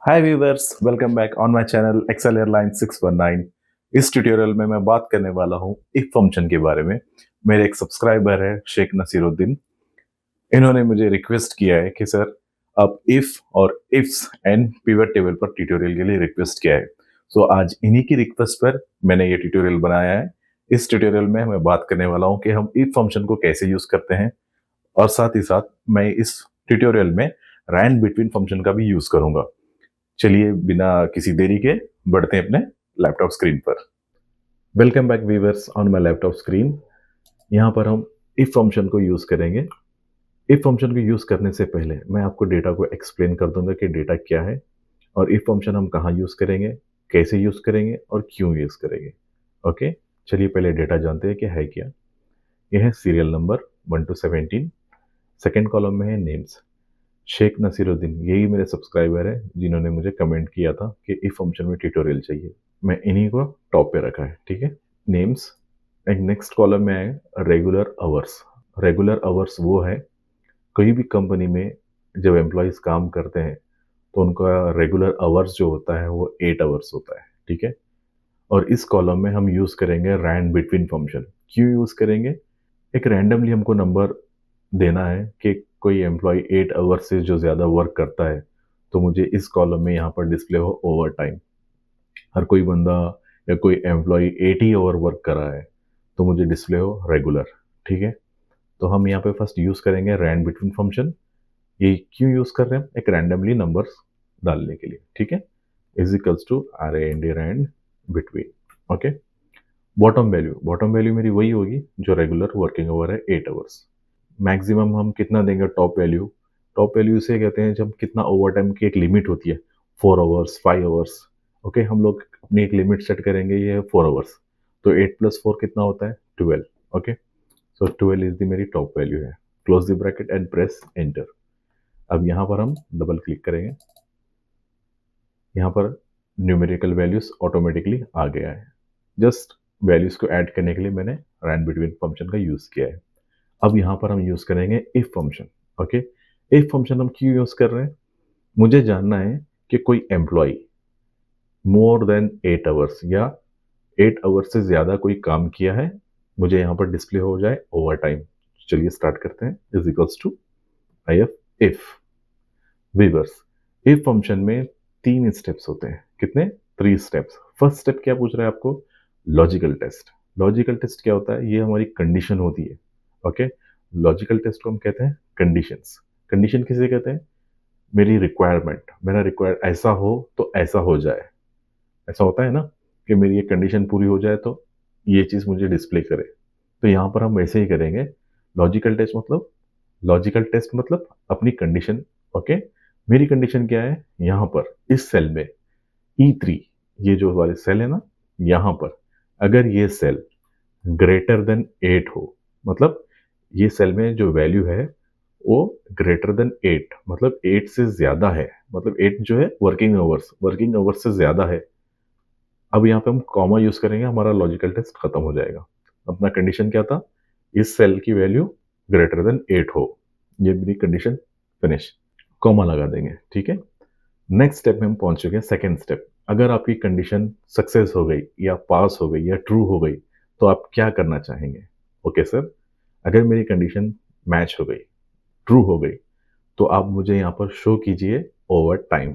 Hi viewers, welcome back on my channel excel airline 619। इस tutorial में मैं बात करने वाला हूं इफ फंक्शन के बारे में। मेरे एक सब्सक्राइबर है शेख नसीरुद्दीन। इन्होंने मुझे रिक्वेस्ट किया है कि सर आप इफ और इफ्स एंड पिवट टेबल पर ट्यूटोरियल के लिए रिक्वेस्ट किया है। सो आज इन्हीं की रिक्वेस्ट पर मैंने ये ट्यूटोरियल बनाया है। इस ट्यूटोरियल में मैं बात करने वाला हूँ कि हम इफ फंक्शन को कैसे यूज करते हैं, और साथ ही साथ मैं इस ट्यूटोरियल में रैंड बिटवीन फंक्शन का भी यूज करूंगा। चलिए बिना किसी देरी के बढ़ते हैं अपने लैपटॉप स्क्रीन पर। Welcome back viewers on my laptop screen. यहाँ पर हम इफ फंक्शन को यूज करेंगे। इफ फंक्शन को यूज करने से पहले मैं आपको डेटा को एक्सप्लेन कर दूंगा कि डेटा क्या है और इफ फंक्शन हम कहाँ यूज करेंगे, कैसे यूज करेंगे और क्यों यूज करेंगे। ओके, चलिए पहले डेटा जानते हैं कि है क्या। यह है serial number 1 to 17। Second column में है नेम्स। शेख नसीरुद्दीन यही मेरे सब्सक्राइबर है जिन्होंने मुझे कमेंट किया था कि इफ फंक्शन में ट्यूटोरियल चाहिए। मैं इन्हीं को टॉप पे रखा है, ठीक है। नेम्स। एक नेक्स्ट कॉलम में है रेगुलर आवर्स। रेगुलर आवर्स वो है, कोई भी कंपनी में जब एम्प्लॉयज काम करते हैं तो उनका रेगुलर आवर्स जो होता है वो 8 आवर्स होता है, ठीक है। और इस कॉलम में हम यूज करेंगे रैंड बिटवीन फंक्शन। क्यों यूज करेंगे? एक रैंडमली हमको नंबर देना है कि कोई एम्प्लॉय 8 आवर से जो ज़्यादा वर्क करता है, तो मुझे इस कॉलम में यहाँ पर डिस्प्ले हो ओवर टाइम। हर कोई बंदा या कोई एम्प्लॉय 80 आवर वर्क कर रहा है तो मुझे डिस्प्ले हो रेगुलर, ठीक है। तो हम यहाँ पे फर्स्ट यूज़ करेंगे रैंड बिटवीन फंक्शन। ये क्यों यूज़ कर रहे हैं? एक रैंडमली नंबर्स डालने के लिए, ठीक है। Is equals to R A N D rand between. Okay. Bottom value मेरी वही होगी जो रेगुलर वर्किंग आवर है, 8 आवर्स। मैक्सिमम हम कितना देंगे टॉप वैल्यू? टॉप वैल्यू से कहते हैं जब कितना ओवर टाइम की एक लिमिट होती है, 4 आवर्स, 5 आवर्स। ओके, हम लोग अपनी एक लिमिट सेट करेंगे, ये है 4 आवर्स। तो 8 + 4 कितना होता है? 12। ओके, सो 12 इज द मेरी टॉप वैल्यू है। Close the bracket and press enter. अब यहाँ पर हम डबल क्लिक करेंगे। यहाँ पर न्यूमेरिकल वैल्यूज ऑटोमेटिकली आ गया है। जस्ट वैल्यूज को ऐड करने के लिए मैंने रैंड बिटवीन फंक्शन का यूज किया है। अब यहाँ पर हम यूज करेंगे if function. Okay, if function हम क्यों यूज कर रहे हैं? मुझे जानना है कि कोई एम्प्लॉय मोर देन 8 आवर्स या 8 आवर्स से ज्यादा कोई काम किया है, मुझे यहाँ पर डिस्प्ले हो जाए ओवर टाइम। चलिए स्टार्ट करते हैं। Is equals to I F if viewers. If function में 3 स्टेप्स होते हैं। कितने? 3 स्टेप्स। फर्स्ट स्टेप क्या पूछ रहा है आपको? Logical test. लॉजिकल टेस्ट क्या होता है? ये हमारी कंडीशन होती है। ओके, लॉजिकल टेस्ट को हम कहते हैं कंडीशंस। कंडीशन किसे कहते हैं? मेरी रिक्वायरमेंट, मेरा रिक्वायर ऐसा हो तो ऐसा हो जाए। ऐसा होता है ना कि मेरी ये कंडीशन पूरी हो जाए तो ये चीज़ मुझे डिस्प्ले करे। तो यहाँ पर हम वैसे ही करेंगे। लॉजिकल टेस्ट मतलब अपनी कंडीशन। ओके, मेरी कंडीशन क्या है? यहाँ पर इस सेल में E3, ये जो वाले सेल है ना, यहाँ पर अगर ये सेल ग्रेटर देन 8 हो, मतलब ये सेल में जो वैल्यू है वो ग्रेटर देन 8, मतलब 8 से ज्यादा है, मतलब 8 जो है वर्किंग आवर्स से ज्यादा है। अब यहाँ पे हम कॉमा यूज करेंगे, हमारा लॉजिकल टेस्ट खत्म हो जाएगा। अपना कंडीशन क्या था? इस सेल की वैल्यू ग्रेटर देन 8 हो। ये मेरी कंडीशन फिनिश। कॉमा लगा देंगे, ठीक है। नेक्स्ट स्टेप में हम पहुंच चुके हैं, सेकेंड स्टेप। अगर आपकी कंडीशन सक्सेस हो गई या पास हो गई या ट्रू हो गई तो आप क्या करना चाहेंगे? ओके सर, अगर मेरी कंडीशन मैच हो गई, ट्रू हो गई, तो आप मुझे यहाँ पर शो कीजिए ओवर टाइम।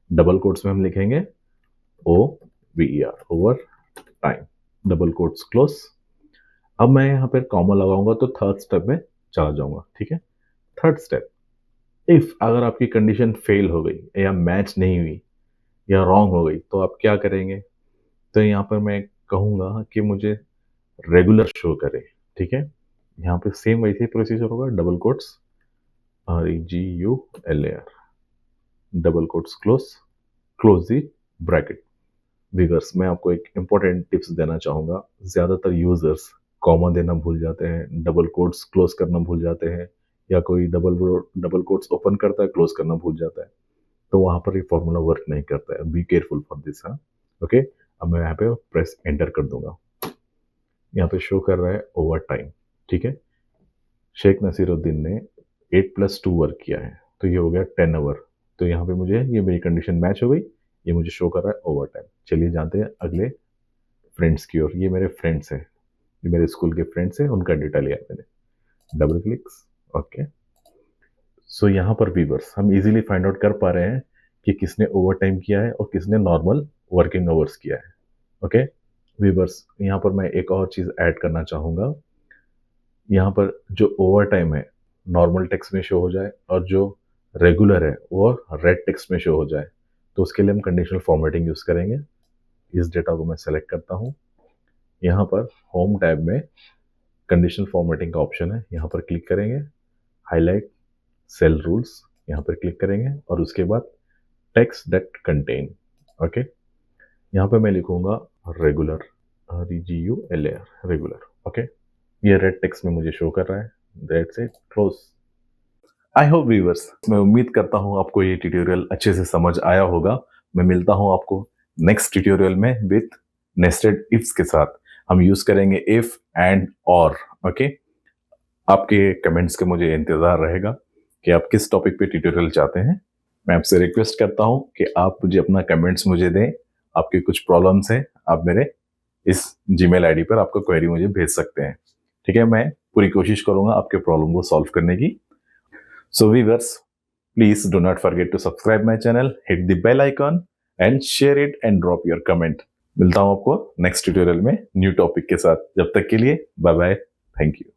डबल कोट्स में हम लिखेंगे OVER, over time, double quotes close. अब मैं यहाँ पर कॉमा लगाऊंगा तो थर्ड स्टेप में चला जाऊंगा, ठीक है। थर्ड स्टेप, इफ अगर आपकी कंडीशन फेल हो गई या मैच नहीं हुई या रॉन्ग हो गई तो आप क्या करेंगे? तो यहाँ पर मैं कहूँगा कि मुझे रेगुलर शो करे, ठीक है। यहाँ पे सेम वैसे ही प्रोसीजर होगा, double quotes REGULAR, double quotes close, close the bracket. Viewers, मैं आपको एक इम्पोर्टेंट टिप्स देना चाहूँगा। ज़्यादातर यूजर्स कॉमा देना भूल जाते हैं, डबल कोट्स क्लोज करना भूल जाते हैं, या कोई डबल कोट्स ओपन करता है क्लोज करना भूल जाता है, तो वहाँ पर ये फॉर्मूला वर्क नहीं करता है। Be careful for this. हाँ, ओके। अब मैं यहाँ पे प्रेस एंटर कर दूंगा। यहाँ पे शो कर रहा है ओवर टाइम, ठीक है। शेख नसीरुद्दीन ने 8 + 2 वर्क किया है तो ये हो गया 10 आवर। तो यहाँ पे मुझे ये मेरी कंडीशन मैच हो गई, ये मुझे शो कर रहा है ओवर टाइम। चलिए जानते हैं अगले फ्रेंड्स की ओर। ये मेरे फ्रेंड्स हैं, ये मेरे स्कूल के फ्रेंड्स हैं, उनका डेटा लिया मैंने। Double clicks, okay. सो यहाँ पर व्यूअर्स हम इजीली फाइंड आउट कर पा रहे हैं कि किसने ओवर टाइम किया है और किसने नॉर्मल वर्किंग आवर्स किया है। ओके व्यूअर्स, यहाँ पर मैं एक और चीज़ ऐड करना चाहूँगा। यहाँ पर जो ओवर टाइम है नॉर्मल टेक्स्ट में शो हो जाए और जो रेगुलर है वो रेड टेक्स्ट में शो हो जाए, तो उसके लिए हम कंडीशनल फॉर्मेटिंग यूज़ करेंगे। इस डेटा को मैं सेलेक्ट करता हूँ। यहाँ पर होम टैब में कंडीशनल फॉर्मेटिंग का ऑप्शन है, यहाँ पर क्लिक करेंगे, हाईलाइट सेल रूल्स यहाँ पर क्लिक करेंगे और उसके बाद टेक्स्ट दैट कंटेन। ओके, यहाँ पे मैं लिखूंगा रेगुलर, REGULAR रेगुलर। ओके, ये रेड टेक्स्ट में मुझे शो कर रहा है। That's it, close. I hope viewers, मैं उम्मीद करता हूँ आपको ये ट्यूटोरियल अच्छे से समझ आया होगा। मैं मिलता हूँ आपको नेक्स्ट ट्यूटोरियल में विथ नेस्टेड इफ्स के साथ। हम यूज करेंगे इफ एंड और। ओके, आपके कमेंट्स के मुझे इंतजार रहेगा कि आप किस टॉपिक पे ट्यूटोरियल चाहते हैं। मैं आपसे रिक्वेस्ट करता हूं कि आप मुझे अपना कमेंट्स मुझे दें। आपकी कुछ प्रॉब्लम्स हैं, आप मेरे इस जीमेल आईडी पर आपका क्वेरी मुझे भेज सकते हैं। ठीक है, मैं पूरी कोशिश करूंगा आपके प्रॉब्लम को सॉल्व करने की। So viewers, please do not forget to subscribe my channel, hit the bell icon and share it and drop your comment. मिलता हूं आपको नेक्स्ट ट्यूटोरियल में न्यू टॉपिक के साथ। जब तक के लिए बाय बाय, थैंक यू।